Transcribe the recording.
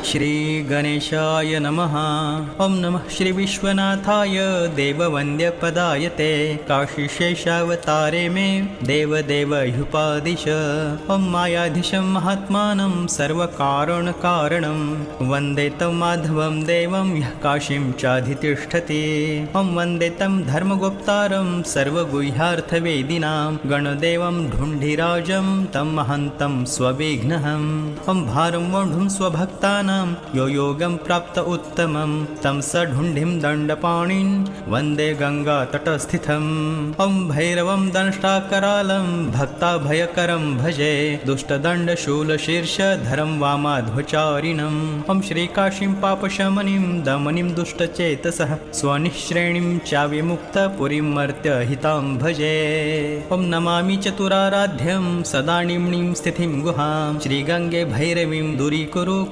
श्री गणेशाय नमः। ओम नमः श्री विश्वनाथाय देववन्द्यपदायते काशीशेषावतारे मे देवदेवह्युपादिश। ओम मायाधीशं महात्मानं सर्वकारणकारणं वन्दे तं माधवं देवं यः काशीं चाधितिष्ठति। ओम वन्दे तं धर्मगुप्तारं सर्वगुह्यार्थवेदिनां गणदेवं ढुण्ढिराजं तं महन्तं स्वविघ्नहम्। ओम भारं वोढुं स्वभक्तानां यो योगं प्राप्त उत्तमं तं स ढुण्ढिं दण्डपाणिं वन्दे गङ्गातटस्थितम्। ओम भैरवं दंष्टाकरालं भक्ताभयकरं भजे दुष्टदण्डशूलशीर्षधरं वामाध्वचारिणम्। ओम श्रीकाशीं पापशमनिं दमनिं दुष्टचेतसः स्वनिःश्रेणिं चाविमुक्तपुरीं मर्त्यहितां भजे। ओम नमामि चतुराराध्यं सदा निम्नीं स्थितिं गुहां श्रीगङ्गे भैरवीं दूरीकुरु